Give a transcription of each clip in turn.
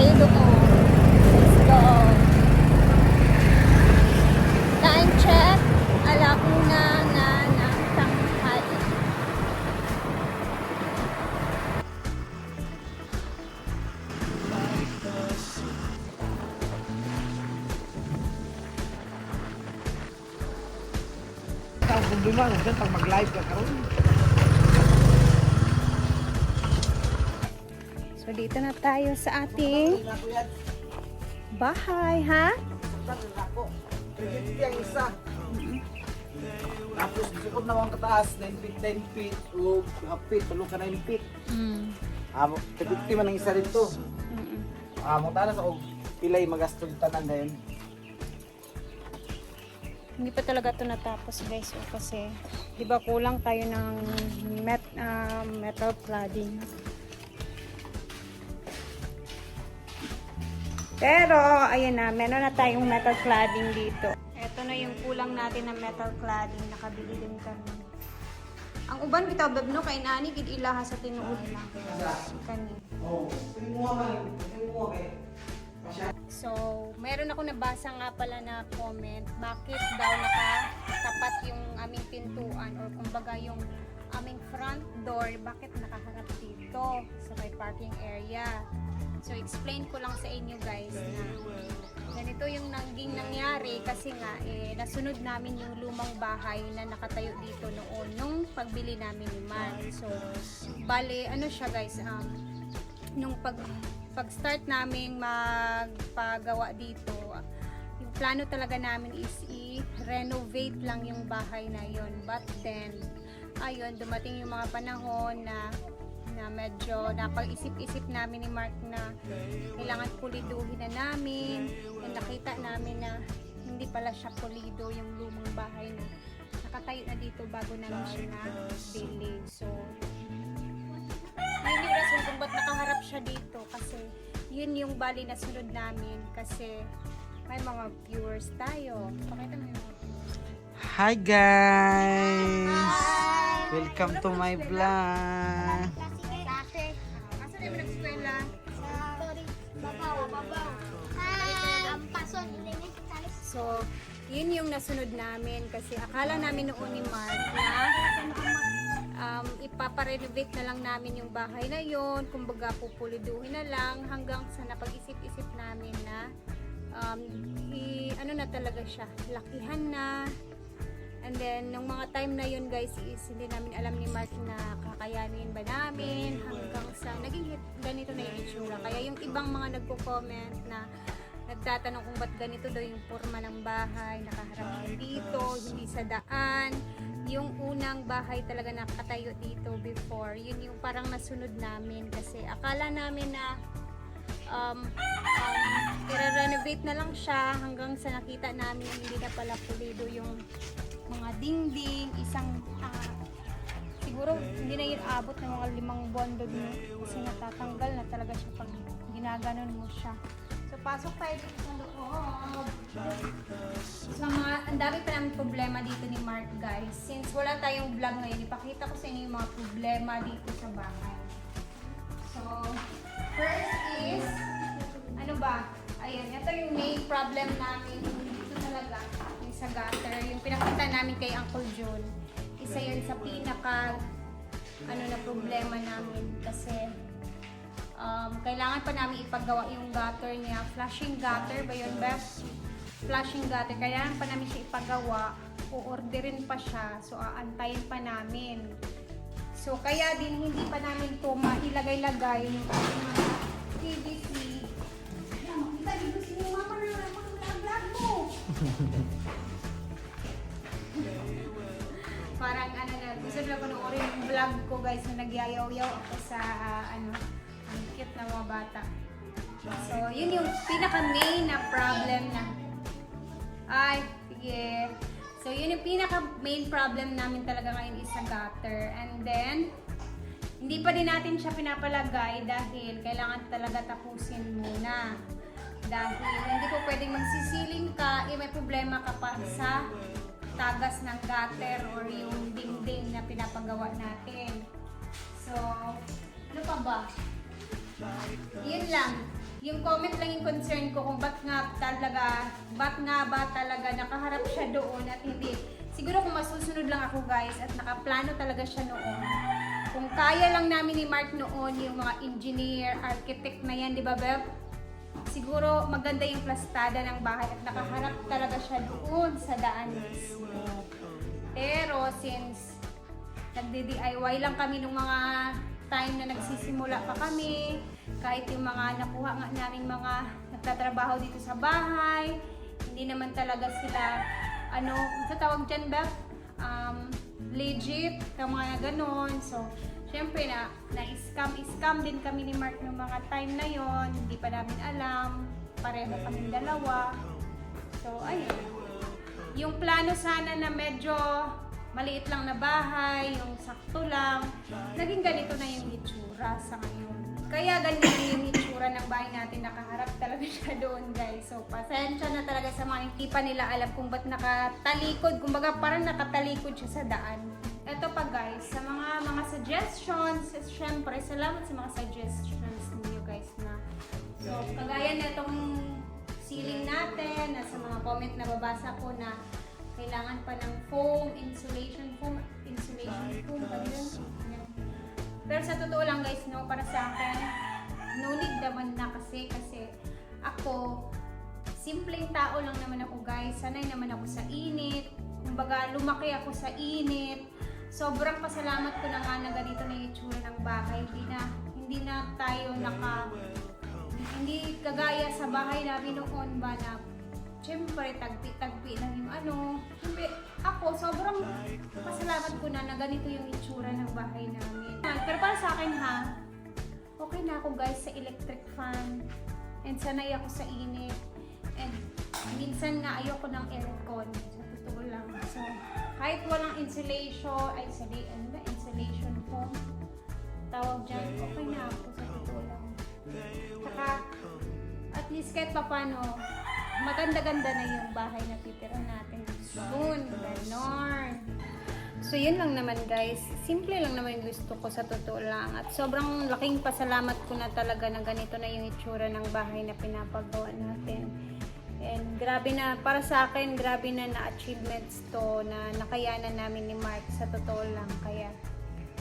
tayo doon. Let's go. Time check. Alauna na ng tanghali. Ang problema mo dyan pag mag-live ka karon. So, dito na tayo sa ating bahay, ha? Yung isa. Tapos sukod na ang kataas, 9 feet, 10 feet, o half feet, tulong ka 9 feet. Tagpiti man ang isa dito. Mo tanas ako pilay magastol tanan na yun. Hindi pa talaga ito natapos, guys. So, kasi, di ba kulang tayo ng metal cladding. Pero, ayan na, meron na tayong metal cladding dito. Ito na yung kulang natin ng metal cladding. Nakabili din kami. Ang uban bitaw babno kay nani gid ilaha sa tinuod lang. Kani. Oh, pinuha man, pinuha kay. So, meron ako nabasa nga pala na comment, bakit daw nakatapat yung aming pintuan or kumbaga yung aming front door, bakit nakaharap dito sa may parking area. So, explain ko lang sa inyo guys na ganito yung nangyari kasi nga nasunod namin yung lumang bahay na nakatayo dito noon nung pagbili namin ni Mark. So, bale, ano siya guys, nung pag-start namin magpagawa dito, yung plano talaga namin is i-renovate lang yung bahay na yon. But then, ayun, dumating yung mga panahon na medyo napag-isip-isip namin ni Mark na kailangan puliduhin na namin. And nakita namin na hindi pala siya pulido yung lumang bahay na nakatayo na dito bago namin siya na-bili. So, yun yung rason kung ba't nakaharap siya dito kasi yun yung bali na sunod namin kasi may mga viewers tayo. Pakita mo yung mga viewers. Hi guys! Welcome to my vlog. Asa na yung nag-eskwela? So, yun yung nasunod namin kasi akala namin noon ni Mark na ipaparenovate na lang namin yung bahay na yon, kumbaga pupuliduhin na lang hanggang sa napag-isip-isip namin na ano na talaga siya, lakihan na. And then, nung mga time na yun guys is hindi namin alam ni Mark na kakayanin ba namin hanggang sa naging ganito na yung itsura. Kaya yung ibang mga nagko-comment na nagtatanong kung ba't ganito daw yung forma ng bahay, nakaharap dito, hindi sa daan. Yung unang bahay talaga nakatayo dito before, yun yung parang nasunod namin kasi akala namin na i-renovate na lang siya hanggang sa nakita namin hindi na pala pulido yung mga dingding, isang siguro hindi na yun abot ng mga 5 buwan doon kasi natatanggal na talaga siya pag ginaganon mo siya. So, pasok tayo dito sa loob. So, ang dami pa namin problema dito ni Mark, guys. Since wala tayong vlog ngayon, ipakita ko sa inyo yung mga problema dito sa bahay. So, first is, ano ba? Ayan, ito yung main problem namin dito talaga. Yung sa gutter. Yung pinakita namin kay Uncle John. Isa yun sa pinaka, na problema namin. Kasi, kailangan pa namin ipagawa yung gutter niya. Flashing gutter ba yun, Beth? Flashing gutter. Kailangan pa namin siya ipagawa. O-orderin pa siya. So, aantayin pa namin. So, kaya din hindi pa namin ito mailagay-lagay yung mga PVC. Ayan, makita dito si mama na vlog mo. Parang gusto nila panoorin yung vlog ko guys na nagyayaw-yaw ako sa ang cute na mga bata. So, yun yung pinaka-main na problem na. Ay, sige. So, yun yung pinaka-main problem namin talaga ngayon is sa gutter. And then, hindi pa din natin siya pinapalagay dahil kailangan talaga tapusin muna. Dahil hindi ko pwedeng magsisiling ka, may problema ka pa sa tagas ng gutter or yung dingding na pinapagawa natin. So, ano pa ba? Yun lang. Yung comment lang yung concern ko kung ba't nga ba talaga nakaharap siya doon at hindi. Siguro kung masusunod lang ako guys at nakaplano talaga siya noon. Kung kaya lang namin ni Mark noon yung mga engineer, architect na yan, di ba Beb? Siguro maganda yung plastada ng bahay at nakaharap talaga siya doon sa daan mismo. Pero since nagdi-DIY lang kami nung mga time na nagsisimula pa kami, kahit yung mga nakuha nga namin mga nagtatrabaho dito sa bahay, hindi naman talaga sila, sa tawag dyan, Beb? Legit, yung mga ganon. So, syempre na-scam din kami ni Mark ng mga time na yon. Hindi pa namin alam. Pareho kaming dalawa. So, ayun. Yung plano sana na medyo maliit lang na bahay, yung sakto lang, naging ganito na yung itsura sa ngayon. Kaya ganyan yung itsura ng bahay natin, nakaharap talaga siya doon guys. So pasensya na talaga sa mga hindi pa nila alam kung ba't nakatalikod, kumbaga parang nakatalikod siya sa daan. Ito pa guys, sa mga suggestions, syempre salamat sa mga suggestions niyo guys na. So kagaya na itong ceiling natin, na sa mga comment na babasa ko na kailangan pa ng insulation foam, pero sa totoo lang guys, no, para sa akin, no need naman na kasi ako, simpleng tao lang naman ako guys, sanay naman ako sa init, kumbaga lumaki ako sa init, sobrang pasalamat ko na nga na ganito na yung itsura ng bahay, hindi na tayo hindi kagaya sa bahay namin noon ba na siyempre, tagpi lang yung Siyempre, ako, sobrang pasalamat ko na ganito yung itsura ng bahay namin. Pero para sa akin okay na ako guys sa electric fan. And sanay ako sa init. And minsan nga ayoko ng aircon. Sa totoo lang. So, kahit walang insulation foam, tawag dyan, okay na ako sa totoo lang. Saka, at least kahit papano, maganda-ganda na yung bahay na titira natin soon. Ganon. So, yun lang naman guys. Simple lang naman yung gusto ko sa totoo lang. At sobrang laking pasalamat ko na talaga na ganito na yung itsura ng bahay na pinapagawa natin. And grabe na, para sa akin, grabe na na-achievements to na nakayanan namin ni Mark sa totoo lang. Kaya,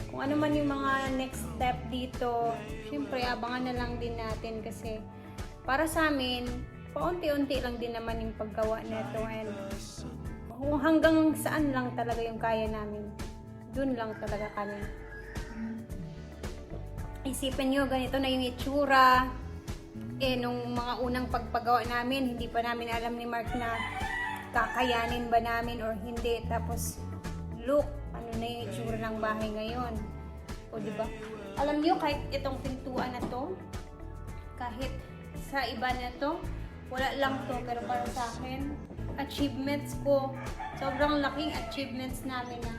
kung ano man yung mga next step dito, syempre, abangan na lang din natin kasi para sa amin, paunti-unti lang din naman yung paggawa nito and kung hanggang saan lang talaga yung kaya namin, dun lang talaga kami. Isipin nyo, ganito na yung itsura. Nung mga unang pagpagawa namin, hindi pa namin alam ni Mark na kakayanin ba namin or hindi. Tapos, look, ano na yung itsura ng bahay ngayon. O diba? Alam nyo, kahit itong pintuan na to, kahit sa iba na to, wala lang to, pero para sa akin, achievements ko, sobrang laking achievements namin na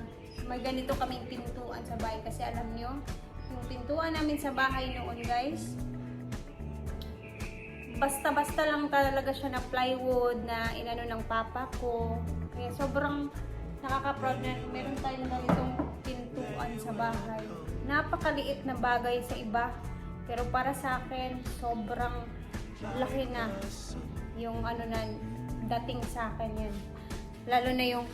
may ganito kaming pintuan sa bahay. Kasi alam nyo, yung pintuan namin sa bahay noon guys, basta-basta lang talaga siya na plywood na inano ng papa ko. Kaya sobrang nakaka-proud na meron tayong ganitong pintuan sa bahay. Napakaliit na bagay sa iba, pero para sa akin, sobrang laki na yung na dating sa akin yan. Lalo na yung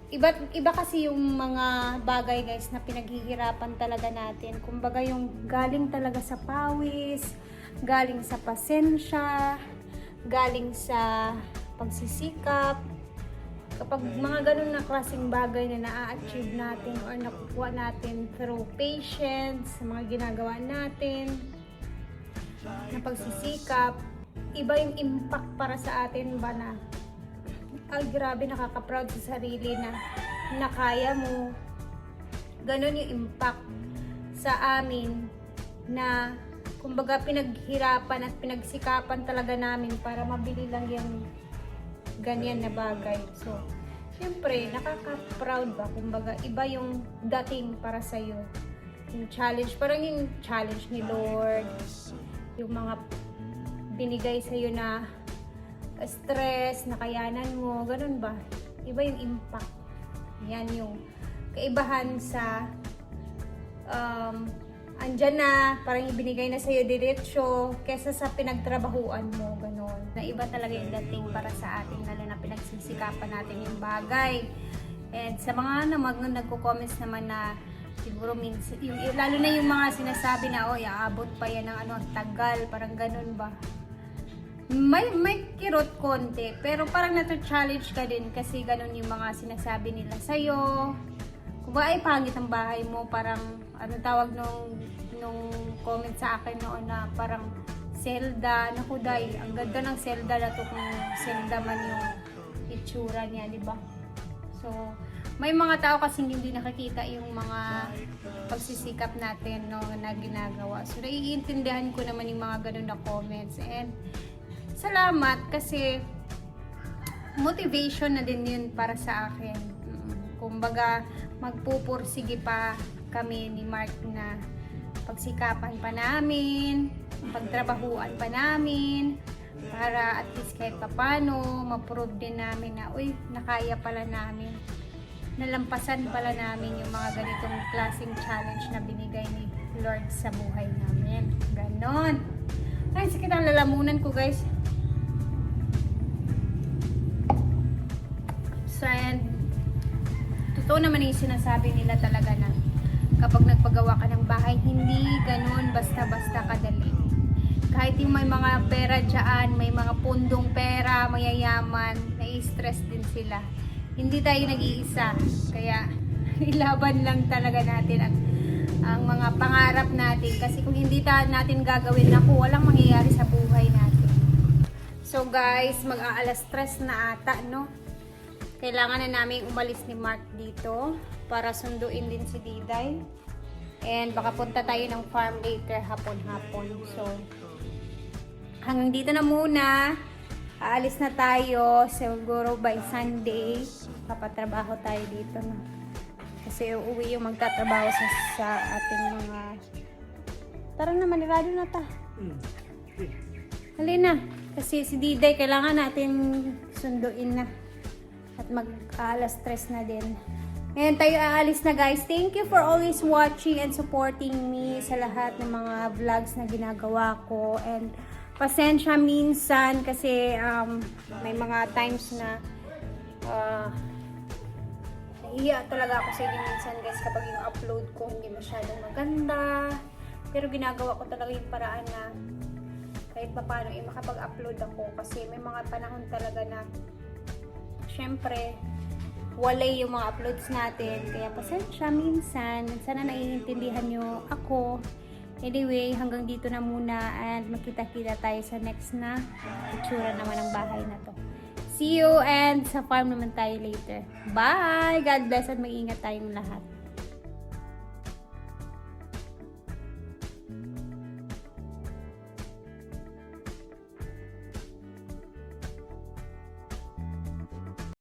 iba kasi yung mga bagay guys na pinaghihirapan talaga natin. Kumbaga yung galing talaga sa pawis, galing sa pasensya, galing sa pagsisikap. Kapag mga ganun na klaseng bagay na na-achieve natin or nakukuha natin through patience, sa mga ginagawa natin, na pagsisikap, iba yung impact para sa atin ba na grabe, nakaka-proud sa sarili na nakaya mo. Ganon yung impact sa amin na kumbaga pinaghirapan at pinagsikapan talaga namin para mabili lang yung ganyan na bagay. So, syempre, nakaka-proud ba? Kumbaga, iba yung dating para sa'yo. Yung challenge, parang yung challenge ni Lord, yung mga binigay sa'yo na stress, nakayanan mo, ganun ba? Iba yung impact. Yan yung kaibahan sa andyan na, parang ibinigay na sa'yo diretsyo, kesa sa pinagtrabahuan mo, ganon. Na iba talaga yung dating para sa atin, lalo na pinagsisikapan natin yung bagay. And sa mga nagko-comments naman na siguro minsan, lalo na yung mga sinasabi na, oh, aabot pa yan ng tagal, parang ganon ba? May kirot konti, pero parang nato-challenge ka din kasi ganon yung mga sinasabi nila sa'yo. Kung ba ay pangit ang bahay mo, parang tawag nung comment sa akin noon na parang Zelda, naku day, ang ganda ng Zelda na to kung Zelda man yung itsura niya, di ba? So, may mga tao kasing hindi nakikita yung mga pagsisikap natin no, na ginagawa. So, naiintindihan ko naman yung mga ganun na comments. And, salamat kasi motivation na din yun para sa akin. Kumbaga, magpupursige pa kami ni Mark na pagsikapan pa namin, pagtrabahuan pa namin, para at least kahit papano, ma-prove din namin na, uy, nakaya pala namin. Nalampasan pala namin yung mga ganitong klaseng challenge na binigay ni Lord sa buhay namin. Ganon. Ay, sakit ang lalamunan ko, guys. So, and totoo naman yung sinasabi nila talaga na kapag nagpagawa ka ng bahay, hindi ganun basta-basta kadali. Kahit yung may mga pera dyan, may mga pundong pera, mayayaman, nai-stress din sila. Hindi tayo nag-iisa. Kaya, ilaban lang talaga natin ang mga pangarap natin. Kasi kung hindi natin gagawin, naku, walang mangyayari sa buhay natin. So guys, mag-aalas 3 na ata, no? Kailangan na namin umalis ni Mark dito para sunduin din si Diday. And baka punta tayo ng farm later hapon-hapon. So, hanggang dito na muna. Aalis na tayo. Siguro by Sunday, papatrabaho tayo dito. No? Kasi uuwi yung magtatrabaho sa ating mga... Tara na, manirado na ta. Halina. Kasi si Diday, kailangan natin sunduin na. At mag-alas 3 na din. Ngayon tayo aalis na, guys. Thank you for always watching and supporting me sa lahat ng mga vlogs na ginagawa ko. And pasensya minsan kasi may mga times na nahiya talaga ako sa inyo minsan, guys, kapag yung upload ko hindi masyadong maganda. Pero ginagawa ko talaga yung paraan na kahit pa paano makapag-upload ako kasi may mga panahon talaga na syempre, walay yung mga uploads natin. Kaya pasensya minsan. Sana naiintindihan nyo ako. Anyway, hanggang dito na muna and magkita-kita tayo sa next na itsura naman ng bahay na to. See you and sa farm naman tayo later. Bye! God bless at mag-ingat tayong lahat.